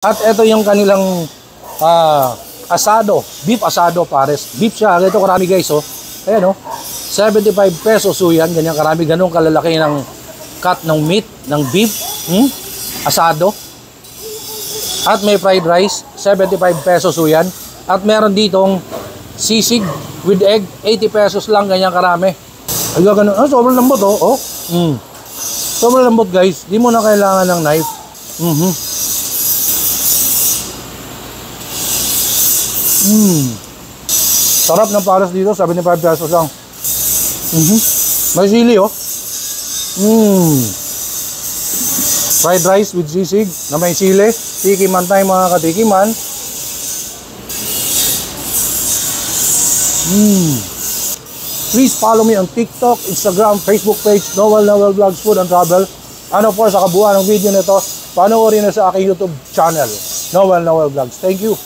At ito yung kanilang asado, beef asado pares. Beef siya, ito karami guys, oh. Ayan, oh. 75 pesos so yan, ganyan karami, ganun kalalaki ng cut ng meat, ng beef, asado. At may fried rice, 75 pesos so yan. At meron ditong sisig with egg, 80 pesos lang, ganyan karami. Ayun, ganun. Sobrang lambot, oh. Sobrang lambot guys, di mo na kailangan ng knife. Sarap ng pares dito, 75 pesos lang. May sili, oh. Fried rice with sisig na may sili. Tikiman tayo mga katikiman. Please follow me on TikTok, Instagram, Facebook page, Noel Vlogs Food and Travel. Ano po sa kabuuan ng video nito, panoorin na sa aking YouTube channel, Noel Vlogs. Thank you.